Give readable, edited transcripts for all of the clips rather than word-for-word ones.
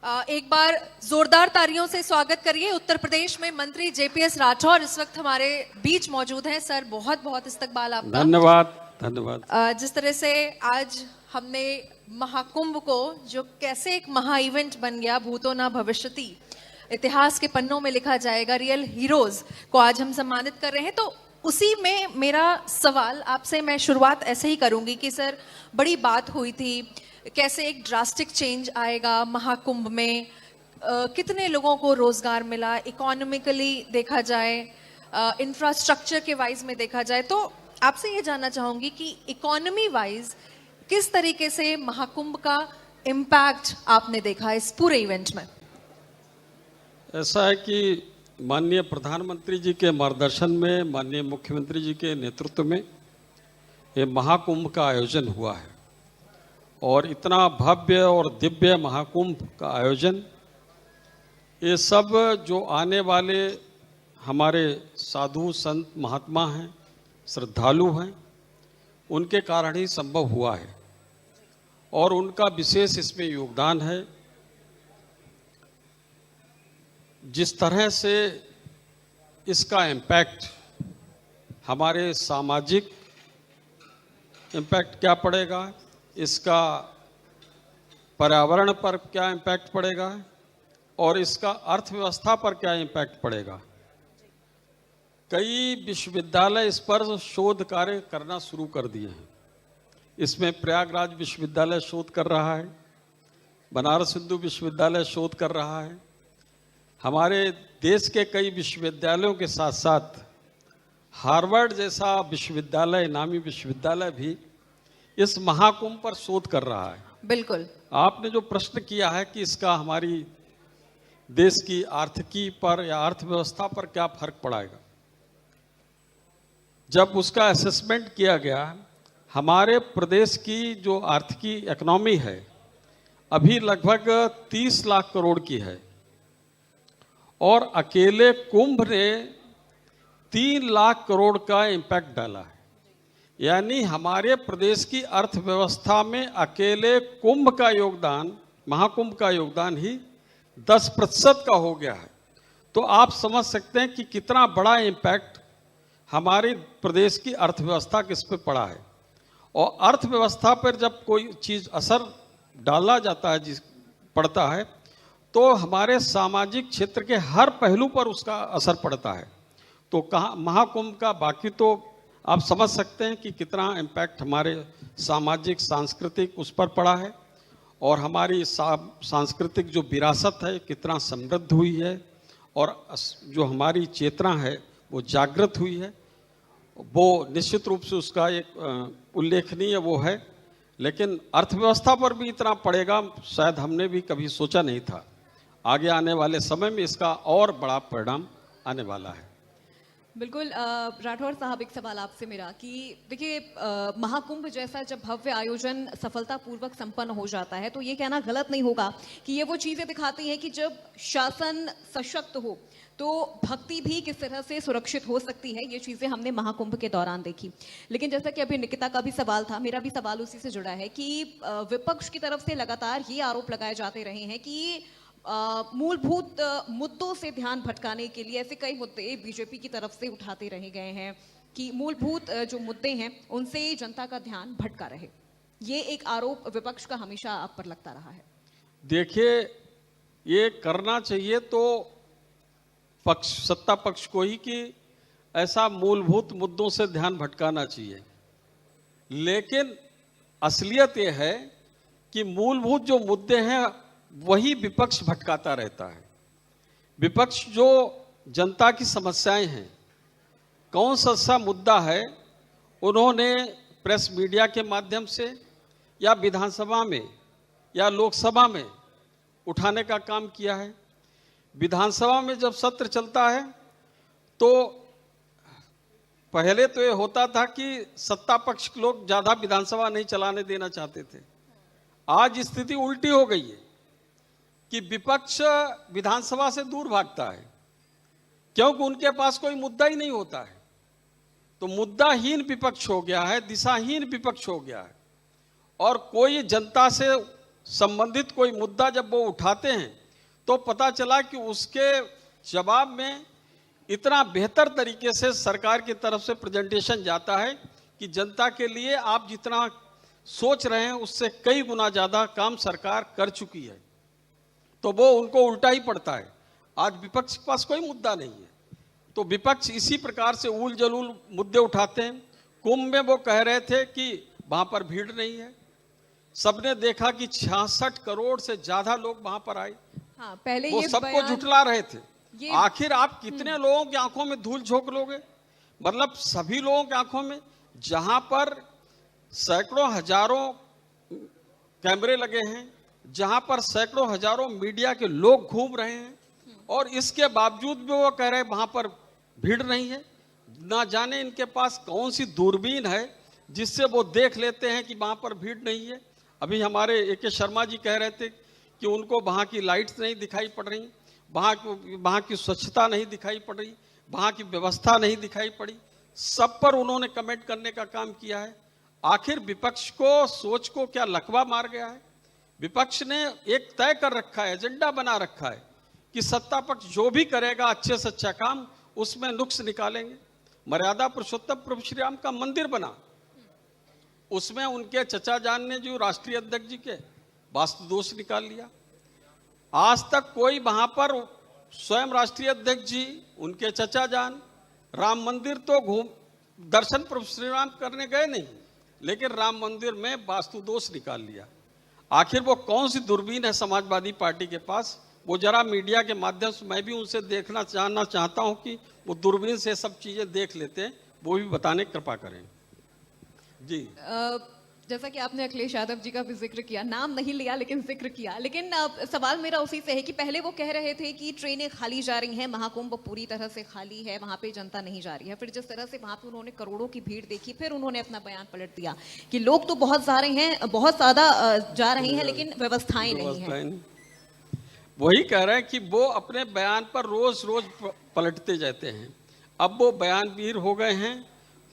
एक बार जोरदार तालियों से स्वागत करिए। उत्तर प्रदेश में मंत्री जेपीएस राठौर इस वक्त हमारे बीच मौजूद हैं। सर, बहुत बहुत इस्तकबाल आपका। धन्यवाद धन्यवाद। जिस तरह से आज हमने महाकुंभ को, जो कैसे एक महा इवेंट बन गया, भूतो ना भविष्यति, इतिहास के पन्नों में लिखा जाएगा, रियल हीरोज को आज हम सम्मानित कर रहे हैं। तो उसी में मेरा सवाल आपसे, मैं शुरुआत ऐसे ही करूंगी कि सर, बड़ी बात हुई थी, कैसे एक ड्रास्टिक चेंज आएगा महाकुंभ में, कितने लोगों को रोजगार मिला, इकोनॉमिकली देखा जाए, इंफ्रास्ट्रक्चर के वाइज में देखा जाए। तो आपसे ये जानना चाहूंगी कि इकोनॉमी वाइज किस तरीके से महाकुंभ का इम्पैक्ट आपने देखा इस पूरे इवेंट में। ऐसा है कि माननीय प्रधानमंत्री जी के मार्गदर्शन में, माननीय मुख्यमंत्री जी के नेतृत्व में ये महाकुंभ का आयोजन हुआ है और इतना भव्य और दिव्य महाकुंभ का आयोजन, ये सब जो आने वाले हमारे साधु संत महात्मा हैं, श्रद्धालु हैं, उनके कारण ही संभव हुआ है और उनका विशेष इसमें योगदान है। जिस तरह से इसका इम्पैक्ट, हमारे सामाजिक इम्पैक्ट क्या पड़ेगा, इसका पर्यावरण पर क्या इम्पैक्ट पड़ेगा और इसका अर्थव्यवस्था पर क्या इम्पैक्ट पड़ेगा। कई विश्वविद्यालय इस पर शोध कार्य करना शुरू कर दिए हैं। इसमें प्रयागराज विश्वविद्यालय शोध कर रहा है, बनारस हिंदू विश्वविद्यालय शोध कर रहा है। हमारे देश के कई विश्वविद्यालयों के साथ साथ हार्वर्ड जैसा विश्वविद्यालय, नामी विश्वविद्यालय भी इस महाकुंभ पर शोध कर रहा है। बिल्कुल। आपने जो प्रश्न किया है कि इसका हमारी देश की आर्थिकी पर या अर्थव्यवस्था पर क्या फर्क पड़ेगा, जब उसका असेसमेंट किया गया, हमारे प्रदेश की जो आर्थिकी इकोनॉमी है अभी लगभग 30 लाख करोड़ की है और अकेले कुंभ ने 3 लाख करोड़ का इम्पैक्ट डाला है। यानी हमारे प्रदेश की अर्थव्यवस्था में अकेले कुंभ का योगदान, महाकुंभ का योगदान ही 10% का हो गया है। तो आप समझ सकते हैं कि कितना बड़ा इम्पैक्ट हमारे प्रदेश की अर्थव्यवस्था किस पे पड़ा है। और अर्थव्यवस्था पर जब कोई चीज़ असर डाला जाता है, पड़ता है, तो हमारे सामाजिक क्षेत्र के हर पहलू पर उसका असर पड़ता है। तो कहाँ महाकुंभ का, बाकी तो आप समझ सकते हैं कि कितना इम्पैक्ट हमारे सामाजिक सांस्कृतिक उस पर पड़ा है और हमारी सांस्कृतिक जो विरासत है कितना समृद्ध हुई है और जो हमारी चेतना है वो जागृत हुई है, वो निश्चित रूप से उसका एक उल्लेखनीय वो है। लेकिन अर्थव्यवस्था पर भी इतना पड़ेगा शायद हमने भी कभी सोचा नहीं था। आगे आने वाले समय में इसका और बड़ा परिणाम आने वाला है। बिल्कुल। राठौर साहब, एक सवाल आपसे मेरा कि देखिए, महाकुंभ जैसा जब भव्य आयोजन सफलतापूर्वक संपन्न हो जाता है तो ये कहना गलत नहीं होगा कि ये वो चीज़ें दिखाती हैं कि जब शासन सशक्त हो तो भक्ति भी किस तरह से सुरक्षित हो सकती है। ये चीज़ें हमने महाकुंभ के दौरान देखी। लेकिन जैसा कि अभी निकिता का भी सवाल था, मेरा भी सवाल उसी से जुड़ा है कि विपक्ष की तरफ से लगातार ये आरोप लगाए जाते रहे हैं कि मूलभूत मुद्दों से ध्यान भटकाने के लिए ऐसे कई मुद्दे बीजेपी की तरफ से उठाते रहे गए हैं कि मूलभूत जो मुद्दे हैं उनसे जनता का ध्यान भटका रहे। ये एक आरोप विपक्ष का हमेशा आप पर लगता रहा है। देखिए, ये करना चाहिए तो सत्ता पक्ष को ही कि ऐसा मूलभूत मुद्दों से ध्यान भटकाना चाहिए। लेकिन असलियत ये है कि मूलभूत जो मुद्दे हैं वही विपक्ष भटकाता रहता है। विपक्ष जो जनता की समस्याएं हैं, कौन सा मुद्दा है, उन्होंने प्रेस मीडिया के माध्यम से या विधानसभा में या लोकसभा में उठाने का काम किया है। विधानसभा में जब सत्र चलता है तो पहले तो ये होता था कि सत्ता पक्ष के लोग ज़्यादा विधानसभा नहीं चलाने देना चाहते थे। आज स्थिति उल्टी हो गई है कि विपक्ष विधानसभा से दूर भागता है क्योंकि उनके पास कोई मुद्दा ही नहीं होता है। तो मुद्दाहीन विपक्ष हो गया है, दिशाहीन विपक्ष हो गया है और कोई जनता से संबंधित कोई मुद्दा जब वो उठाते हैं तो पता चला कि उसके जवाब में इतना बेहतर तरीके से सरकार की तरफ से प्रेजेंटेशन जाता है कि जनता के लिए आप जितना सोच रहे हैं उससे कई गुना ज़्यादा काम सरकार कर चुकी है, तो वो उनको उल्टा ही पड़ता है। आज विपक्ष के पास कोई मुद्दा नहीं है, तो विपक्ष इसी प्रकार से उल जलूल मुद्दे उठाते हैं। कुंभ में वो कह रहे थे कि वहाँ पर भीड़ नहीं है, सबने देखा कि 66 करोड़ से ज़्यादा लोग वहाँ पर आए। हाँ, पहले वो ये सबको बयान- झुठला रहे थे। ये- आखिर आप कितने लोगों की आंखों में धूल झोंक लोगे? मतलब सभी लोगों की आंखों में, जहां पर सैकड़ों हजारों कैमरे लगे हैं, जहां पर सैकड़ों हजारों मीडिया के लोग घूम रहे हैं, और इसके बावजूद भी वो कह रहे हैं वहां पर भीड़ नहीं है। ना जाने इनके पास कौन सी दूरबीन है जिससे वो देख लेते हैं कि वहां पर भीड़ नहीं है। अभी हमारे AK शर्मा जी कह रहे थे कि उनको वहां की लाइट्स नहीं दिखाई पड़ रही, वहां की स्वच्छता नहीं दिखाई पड़ रही, वहां की व्यवस्था नहीं दिखाई पड़ी। सब पर उन्होंने कमेंट करने का काम किया है। आखिर विपक्ष को सोच को क्या लकवा मार गया है? विपक्ष ने एक तय कर रखा है, एजेंडा बना रखा है कि सत्ता पक्ष जो भी करेगा अच्छे से अच्छा काम, उसमें नुक्स निकालेंगे। मर्यादा पुरुषोत्तम प्रभु श्री राम का मंदिर बना, उसमें उनके चचा जान ने जो राष्ट्रीय अध्यक्ष जी के वास्तु दोष निकाल लिया। आज तक कोई वहां पर स्वयं राष्ट्रीय अध्यक्ष जी, उनके चचा जान राम मंदिर तो दर्शन प्रभु श्री राम करने गए नहीं, लेकिन राम मंदिर में वास्तु दोष निकाल लिया। आखिर वो कौन सी दूरबीन है समाजवादी पार्टी के पास? वो जरा मीडिया के माध्यम से मैं भी उनसे जानना चाहता हूं कि वो दूरबीन से सब चीजें देख लेते हैं, वो भी बताने की कृपा करें जी। जैसा कि आपने अखिलेश यादव जी का भी जिक्र किया, नाम नहीं लिया लेकिन जिक्र किया, लेकिन सवाल मेरा उसी से है कि पहले वो कह रहे थे कि ट्रेनें खाली जा रही हैं, महाकुंभ पूरी तरह से खाली है, वहां पे जनता नहीं जा रही है। फिर जिस तरह से वहां पे उन्होंने करोड़ों की भीड़ देखी, फिर उन्होंने अपना बयान पलट दिया कि लोग तो बहुत जा रहे हैं, बहुत ज्यादा जा रहे हैं, लेकिन व्यवस्थाएं नहीं है। वही कह रहे हैं कि वो अपने बयान पर रोज रोज पलटते जाते हैं। अब वो बयानवीर हो गए हैं,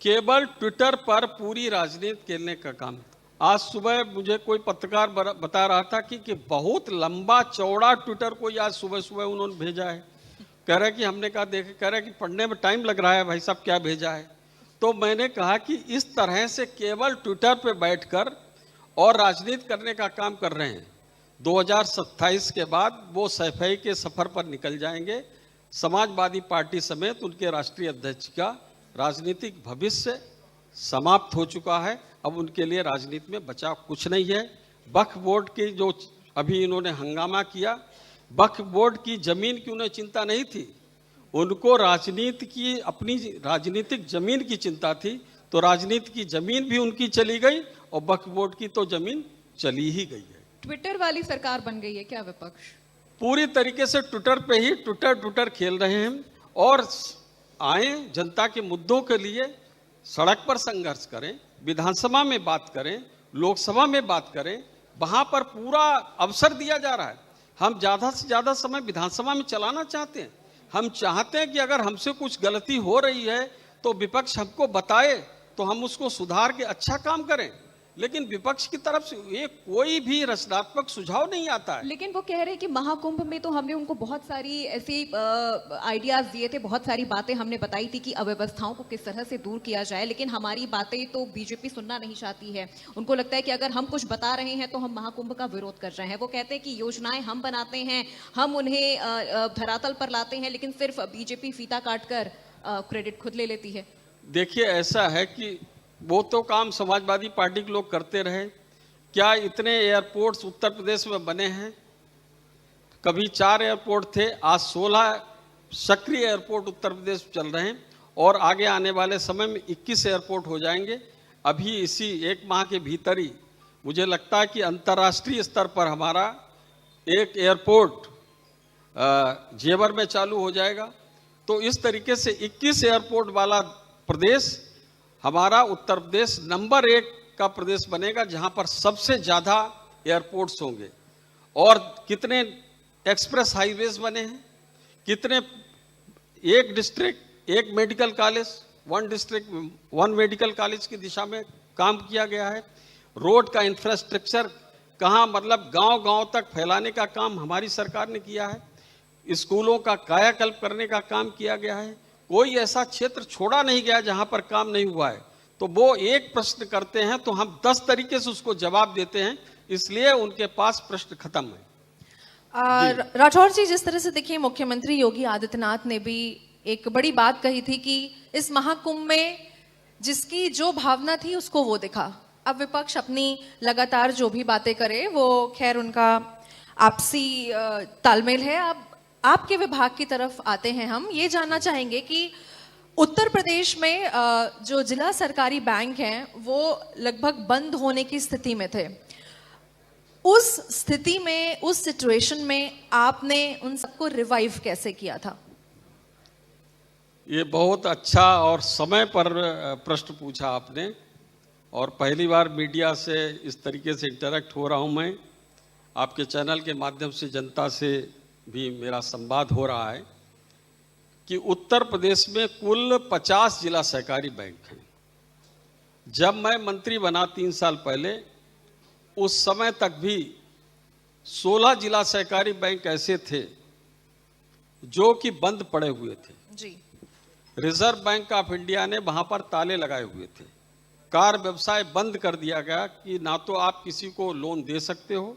केवल ट्विटर पर पूरी राजनीति खेलने का काम। आज सुबह मुझे कोई पत्रकार बता रहा था कि बहुत लंबा चौड़ा ट्विटर को आज सुबह सुबह उन्होंने भेजा है। कह रहे कि हमने कहा देखे, कह रहे कि पढ़ने में टाइम लग रहा है भाई साहब, क्या भेजा है? तो मैंने कहा कि इस तरह से केवल ट्विटर पे बैठकर और राजनीति करने का काम कर रहे हैं। 2027 के बाद वो सफाई के सफर पर निकल जाएंगे। समाजवादी पार्टी समेत उनके राष्ट्रीय अध्यक्ष का राजनीतिक भविष्य समाप्त हो चुका है। अब उनके लिए राजनीति में बचा कुछ नहीं है। वक्फ बोर्ड की जो अभी इन्होंने हंगामा किया, वक्फ बोर्ड की जमीन की उन्हें चिंता नहीं थी, उनको राजनीति की, अपनी राजनीतिक जमीन की चिंता थी। तो राजनीति की जमीन भी उनकी चली गई और वक्फ बोर्ड की तो जमीन चली ही गई है। ट्विटर वाली सरकार बन गई है क्या विपक्ष? पूरी तरीके से ट्विटर पे ही ट्विटर खेल रहे हैं। और आए जनता के मुद्दों के लिए सड़क पर संघर्ष करें, विधानसभा में बात करें, लोकसभा में बात करें, वहां पर पूरा अवसर दिया जा रहा है। हम ज़्यादा से ज़्यादा समय विधानसभा में चलाना चाहते हैं। हम चाहते हैं कि अगर हमसे कुछ गलती हो रही है तो विपक्ष हमको बताए, तो हम उसको सुधार के अच्छा काम करें। लेकिन विपक्ष की तरफ से ये कोई भी रचनात्मक सुझाव नहीं आता है। लेकिन वो कह रहे हैं कि महाकुंभ में तो हमने उनको बहुत सारी ऐसी आइडियाज दिए थे, बहुत सारी बातें हमने बताई थी कि अव्यवस्थाओं को किस तरह से दूर किया जाए, लेकिन हमारी बातें तो बीजेपी सुनना नहीं चाहती है। उनको लगता है कि अगर हम कुछ बता रहे हैं तो हम महाकुंभ का विरोध कर रहे हैं। वो कहते हैं कि योजनाएं हम बनाते हैं, हम उन्हें धरातल पर लाते हैं, लेकिन सिर्फ बीजेपी फीता काटकर क्रेडिट खुद ले लेती है। देखिए, ऐसा है कि वो तो काम समाजवादी पार्टी के लोग करते रहे। क्या इतने एयरपोर्ट्स उत्तर प्रदेश में बने हैं? कभी 4 एयरपोर्ट थे, आज 16 सक्रिय एयरपोर्ट उत्तर प्रदेश में चल रहे हैं और आगे आने वाले समय में 21 एयरपोर्ट हो जाएंगे। अभी इसी 1 माह के भीतर ही मुझे लगता है कि अंतर्राष्ट्रीय स्तर पर हमारा एक एयरपोर्ट जेवर में चालू हो जाएगा। तो इस तरीके से 21 एयरपोर्ट वाला प्रदेश हमारा उत्तर प्रदेश नंबर 1 का प्रदेश बनेगा, जहां पर सबसे ज़्यादा एयरपोर्ट्स होंगे। और कितने एक्सप्रेस हाईवेज बने हैं, कितने एक district 1 medical college, 1 district 1 medical college की दिशा में काम किया गया है। रोड का इंफ्रास्ट्रक्चर कहाँ मतलब गांव गांव तक फैलाने का काम हमारी सरकार ने किया है। स्कूलों का कायाकल्प करने का काम किया गया है। कोई ऐसा क्षेत्र छोड़ा नहीं गया जहां पर काम नहीं हुआ है। तो वो एक प्रश्न करते हैं तो हम 10 तरीके से उसको जवाब देते हैं, इसलिए उनके पास प्रश्न खत्म है। राठौर जी, जिस तरह से देखिए मुख्यमंत्री योगी आदित्यनाथ ने भी एक बड़ी बात कही थी कि इस महाकुंभ में जिसकी जो भावना थी उसको वो दिखा। अब विपक्ष अपनी लगातार जो भी बातें करे वो खैर उनका आपसी तालमेल है। अब आपके विभाग की तरफ आते हैं। हम ये जानना चाहेंगे कि उत्तर प्रदेश में जो जिला सरकारी बैंक हैं वो लगभग बंद होने की स्थिति में थे। उस स्थिति में, उस सिचुएशन में आपने उन सबको रिवाइव कैसे किया था? ये बहुत अच्छा और समय पर प्रश्न पूछा आपने, और पहली बार मीडिया से इस तरीके से इंटरेक्ट हो रहा हूँ मैं। आपके चैनल के माध्यम से जनता से भी मेरा संवाद हो रहा है कि उत्तर प्रदेश में कुल 50 जिला सहकारी बैंक हैं। जब मैं मंत्री बना 3 साल पहले, उस समय तक भी 16 जिला सहकारी बैंक ऐसे थे जो कि बंद पड़े हुए थे जी। रिजर्व बैंक ऑफ इंडिया ने वहां पर ताले लगाए हुए थे। कार व्यवसाय बंद कर दिया गया कि ना तो आप किसी को लोन दे सकते हो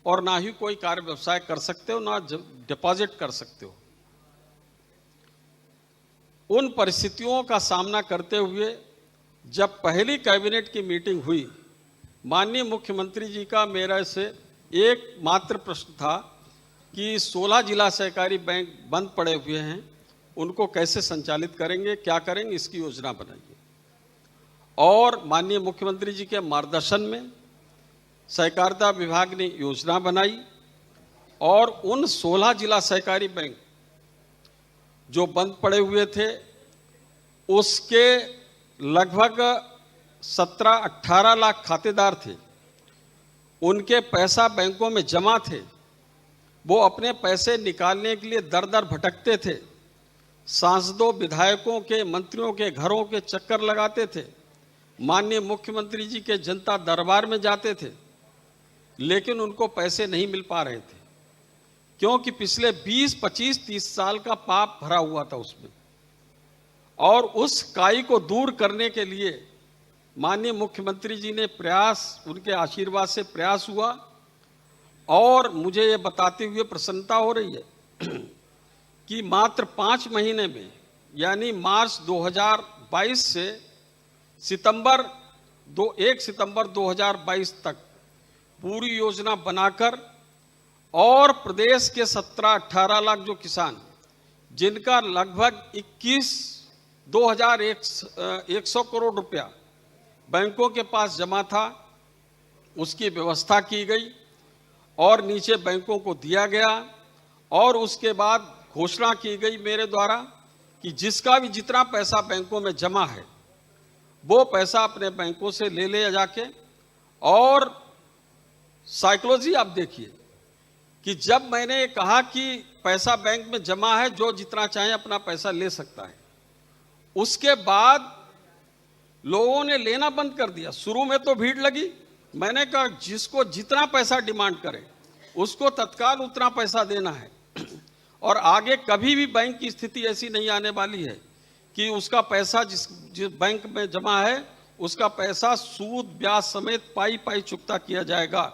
और ना ही कोई कार व्यवसाय कर सकते हो, ना डिपॉजिट कर सकते हो। उन परिस्थितियों का सामना करते हुए जब पहली कैबिनेट की मीटिंग हुई, माननीय मुख्यमंत्री जी का मेरे से एक मात्र प्रश्न था कि 16 जिला सहकारी बैंक बंद पड़े हुए हैं, उनको कैसे संचालित करेंगे, क्या करेंगे, इसकी योजना बनाइए। और माननीय मुख्यमंत्री जी के मार्गदर्शन में सहकारिता विभाग ने योजना बनाई और उन 16 जिला सहकारी बैंक जो बंद पड़े हुए थे उसके लगभग 17-18 लाख खातेदार थे। उनके पैसा बैंकों में जमा थे। वो अपने पैसे निकालने के लिए दर दर भटकते थे। सांसदों, विधायकों के, मंत्रियों के घरों के चक्कर लगाते थे। माननीय मुख्यमंत्री जी के जनता दरबार में जाते थे, लेकिन उनको पैसे नहीं मिल पा रहे थे क्योंकि पिछले 20, 25, 30 साल का पाप भरा हुआ था उसमें। और उस काई को दूर करने के लिए माननीय मुख्यमंत्री जी ने प्रयास, उनके आशीर्वाद से प्रयास हुआ। और मुझे ये बताते हुए प्रसन्नता हो रही है कि मात्र 5 महीने में, यानी मार्च 2022 से 1 सितंबर 2022 तक पूरी योजना बनाकर और प्रदेश के 17-18 लाख जो किसान, जिनका लगभग 21,100 करोड़ रुपया बैंकों के पास जमा था, उसकी व्यवस्था की गई और नीचे बैंकों को दिया गया। और उसके बाद घोषणा की गई मेरे द्वारा कि जिसका भी जितना पैसा बैंकों में जमा है वो पैसा अपने बैंकों से ले जाके। और साइकोलॉजी आप देखिए कि जब मैंने ये कहा कि पैसा बैंक में जमा है, जो जितना चाहे अपना पैसा ले सकता है, उसके बाद लोगों ने लेना बंद कर दिया। शुरू में तो भीड़ लगी, मैंने कहा जिसको जितना पैसा डिमांड करे उसको तत्काल उतना पैसा देना है। और आगे कभी भी बैंक की स्थिति ऐसी नहीं आने वाली है कि उसका पैसा जिस बैंक में जमा है उसका पैसा सूद ब्याज समेत पाई चुकता किया जाएगा।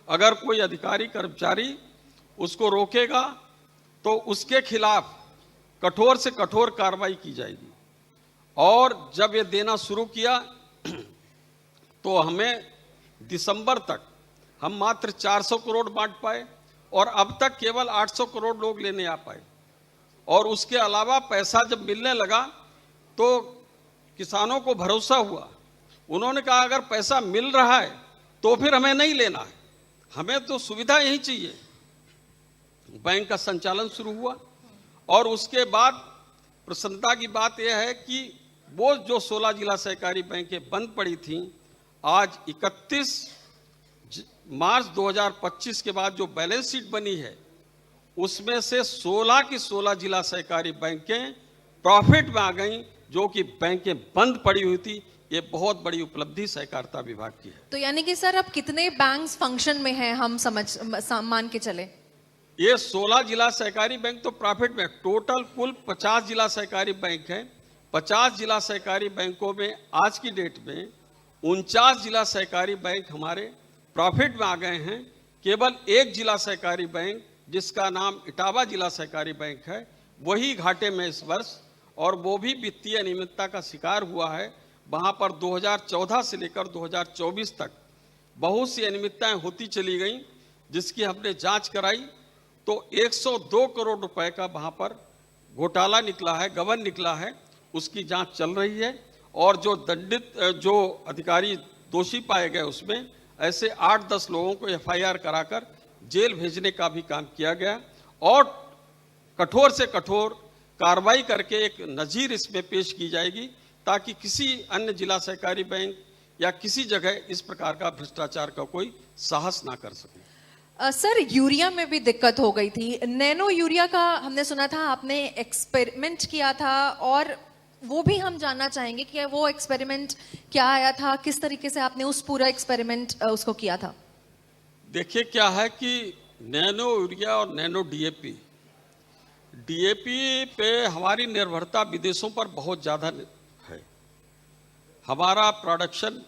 अगर कोई अधिकारी कर्मचारी उसको रोकेगा तो उसके खिलाफ कठोर से कठोर कार्रवाई की जाएगी। और जब ये देना शुरू किया तो हमें दिसंबर तक हम मात्र 400 करोड़ बांट पाए और अब तक केवल 800 करोड़ लोग लेने आ पाए। और उसके अलावा पैसा जब मिलने लगा तो किसानों को भरोसा हुआ। उन्होंने कहा अगर पैसा मिल रहा है तो फिर हमें नहीं लेना है, हमें तो सुविधा यही चाहिए। बैंक का संचालन शुरू हुआ और उसके बाद प्रसन्नता की बात यह है कि वो जो 16 जिला सहकारी बैंकें बंद पड़ी थीं, आज 31 मार्च 2025 के बाद जो बैलेंस शीट बनी है उसमें से 16 की 16 जिला सहकारी बैंकें प्रॉफिट में आ गईं, जो कि बैंकें बंद पड़ी हुई थी। ये बहुत बड़ी उपलब्धि सहकारिता विभाग की है। तो यानी कि सर अब कितने बैंक्स फंक्शन में हैं, हम मान के चले? ये 16 जिला सहकारी बैंक तो प्रॉफिट में, टोटल कुल 50 जिला सहकारी बैंक हैं। 50 जिला सहकारी बैंकों में आज की डेट में 49 जिला सहकारी बैंक हमारे प्रॉफिट में आ गए हैं। केवल एक जिला सहकारी बैंक जिसका नाम इटावा जिला सहकारी बैंक है वही घाटे में इस वर्ष, और वो भी वित्तीय अनियमितता का शिकार हुआ है। वहाँ पर 2014 से लेकर 2024 तक बहुत सी अनियमितताएं होती चली गईं, जिसकी हमने जांच कराई तो 102 करोड़ रुपए का वहाँ पर घोटाला निकला है, गबन निकला है। उसकी जांच चल रही है और जो दंडित जो अधिकारी दोषी पाए गए उसमें ऐसे 8-10 लोगों को FIR कराकर जेल भेजने का भी काम किया गया और कठोर से कठोर कार्रवाई करके एक नजीर इसमें पेश की जाएगी ताकि किसी अन्य जिला सहकारी बैंक या किसी जगह इस प्रकार का भ्रष्टाचार का कोई साहस ना कर सके। सर यूरिया में भी दिक्कत हो गई थी। नैनो यूरिया का हमने सुना था आपने एक्सपेरिमेंट किया था, और वो भी हम जानना चाहेंगे कि वो एक्सपेरिमेंट क्या आया था, किस तरीके से आपने उस पूरा एक्सपेरिमेंट उसको किया था? देखिए क्या है कि नैनो यूरिया और नैनो डीएपी पे हमारी निर्भरता विदेशों पर बहुत ज़्यादा है। हमारा प्रोडक्शन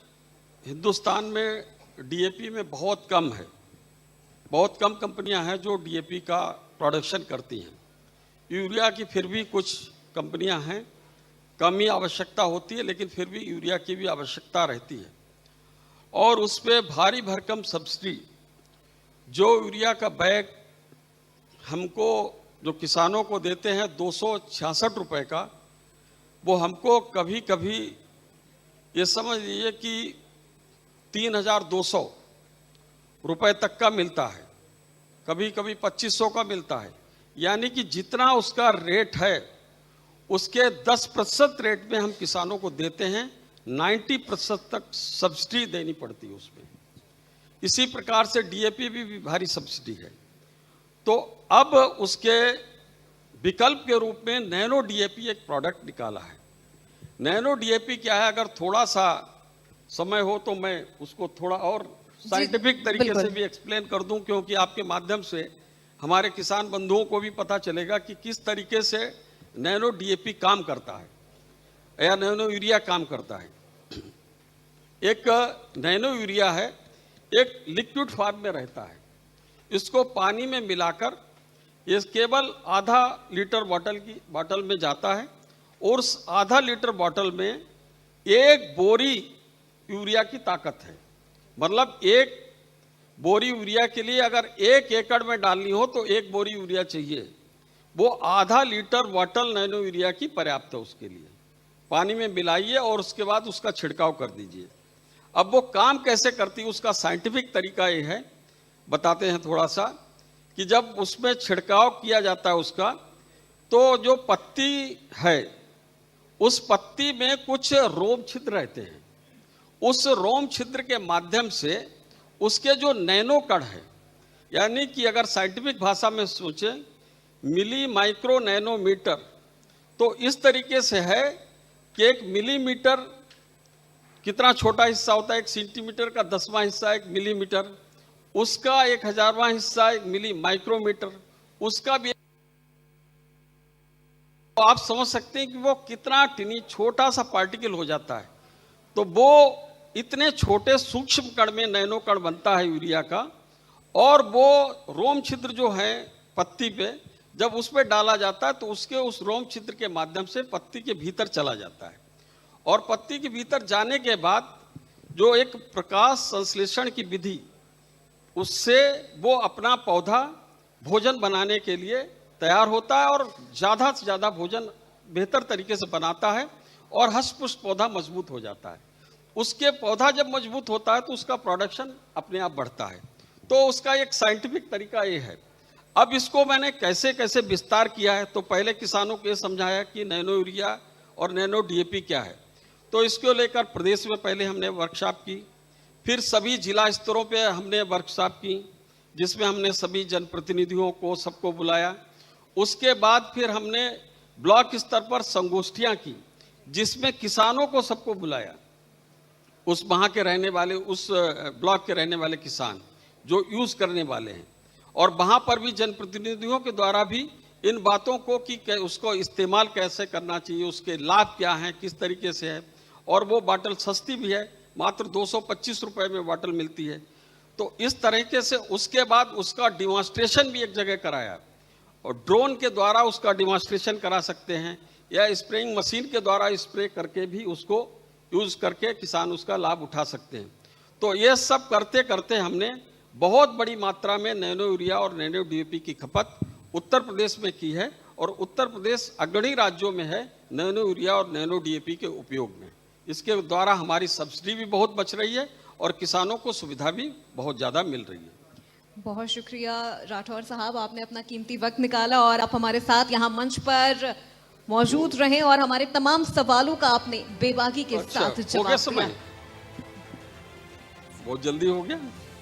हिंदुस्तान में डीएपी में बहुत कम है। बहुत कम कंपनियां हैं जो डीएपी का प्रोडक्शन करती हैं। यूरिया की फिर भी कुछ कंपनियां हैं, कम ही आवश्यकता होती है, लेकिन फिर भी यूरिया की भी आवश्यकता रहती है। और उस पर भारी भरकम सब्सिडी, जो यूरिया का बैग हमको जो किसानों को देते हैं 266 रुपए का, वो हमको कभी कभी ये समझ लीजिए कि 3200 रुपए तक का मिलता है, कभी कभी 2500 का मिलता है। यानी कि जितना उसका रेट है उसके 10% रेट में हम किसानों को देते हैं, 90% तक सब्सिडी देनी पड़ती है उसमें। इसी प्रकार से डीएपी भी भारी सब्सिडी है। तो अब उसके विकल्प के रूप में नैनो डीएपी एक प्रोडक्ट निकाला है। नैनो डीएपी क्या है, अगर थोड़ा सा समय हो तो मैं उसको थोड़ा और साइंटिफिक तरीके से भी एक्सप्लेन कर दूं, क्योंकि आपके माध्यम से हमारे किसान बंधुओं को भी पता चलेगा कि किस तरीके से नैनो डीएपी काम करता है या नैनो यूरिया काम करता है। एक नैनो यूरिया है, एक लिक्विड फॉर्म में रहता है। इसको पानी में मिलाकर ये केवल आधा लीटर बॉटल में जाता है, और उस आधा लीटर बॉटल में 1 बोरी यूरिया की ताकत है। मतलब 1 बोरी यूरिया के लिए अगर 1 एकड़ में डालनी हो तो 1 बोरी यूरिया चाहिए। वो आधा लीटर बॉटल नैनो यूरिया की पर्याप्त है उसके लिए। पानी में मिलाइए और उसके बाद उसका छिड़काव कर दीजिए। अब वो काम कैसे करती है उसका साइंटिफिक तरीका ये है, बताते हैं थोड़ा सा, कि जब उसमें छिड़काव किया जाता है उसका, तो जो पत्ती है उस पत्ती में कुछ रोम छिद्र रहते हैं। उस रोम छिद्र के माध्यम से उसके जो नैनो कण है, यानी कि अगर साइंटिफिक भाषा में सोचें मिली माइक्रो नैनोमीटर, तो इस तरीके से है कि 1 मिलीमीटर कितना छोटा हिस्सा होता है, 1 सेंटीमीटर का 10वां हिस्सा 1 मिलीमीटर, उसका 1000वां हिस्सा 1 मिली माइक्रोमीटर, उसका भी। तो आप समझ सकते हैं कि वो कितना टिनी छोटा सा पार्टिकल हो जाता है। तो वो इतने छोटे सूक्ष्म कण में नैनो कण बनता है यूरिया का, और वो रोम छिद्र जो है पत्ती पे जब उस पर डाला जाता है तो उसके उस रोम छिद्र के माध्यम से पत्ती के भीतर चला जाता है, और पत्ती के भीतर जाने के बाद जो एक प्रकाश संश्लेषण की विधि, उससे वो अपना पौधा भोजन बनाने के लिए तैयार होता है और ज़्यादा से ज़्यादा भोजन बेहतर तरीके से बनाता है, और हष्ट-पुष्ट पौधा मजबूत हो जाता है। उसके पौधा जब मजबूत होता है तो उसका प्रोडक्शन अपने आप बढ़ता है। तो उसका एक साइंटिफिक तरीका ये है। अब इसको मैंने कैसे कैसे विस्तार किया है, तो पहले किसानों को ये समझाया कि नैनो यूरिया और नैनो डीएपी क्या है। तो इसको लेकर प्रदेश में पहले हमने वर्कशॉप की, फिर सभी जिला स्तरों पे हमने वर्कशॉप की, जिसमें हमने सभी जनप्रतिनिधियों को सबको बुलाया। उसके बाद फिर हमने ब्लॉक स्तर पर संगोष्ठियाँ की, जिसमें किसानों को सबको बुलाया, उस वहाँ के रहने वाले, उस ब्लॉक के रहने वाले किसान जो यूज करने वाले हैं, और वहाँ पर भी जनप्रतिनिधियों के द्वारा भी इन बातों को कि उसको इस्तेमाल कैसे करना चाहिए, उसके लाभ क्या हैं, किस तरीके से है। और वो बॉटल सस्ती भी है, मात्र 225 रुपए में बॉटल मिलती है। तो इस तरीके से उसके बाद उसका डिमॉन्स्ट्रेशन भी एक जगह कराया, और ड्रोन के द्वारा उसका डिमॉन्स्ट्रेशन करा सकते हैं, या स्प्रेइंग मशीन के द्वारा स्प्रे करके भी उसको यूज करके किसान उसका लाभ उठा सकते हैं। तो ये सब करते करते हमने बहुत बड़ी मात्रा में नैनो यूरिया और नैनो डीएपी की खपत उत्तर प्रदेश में की है, और उत्तर प्रदेश अग्रणी राज्यों में है नैनो यूरिया और नैनो डीएपी के उपयोग में। इसके द्वारा हमारी सब्सिडी भी बहुत बच रही है और किसानों को सुविधा भी बहुत ज़्यादा मिल रही है। बहुत शुक्रिया राठौर साहब, आपने अपना कीमती वक्त निकाला और आप हमारे साथ यहाँ मंच पर मौजूद रहे और हमारे तमाम सवालों का आपने बेबाकी के साथ हो गया जवाब समय, दिया। बहुत जल्दी हो गया।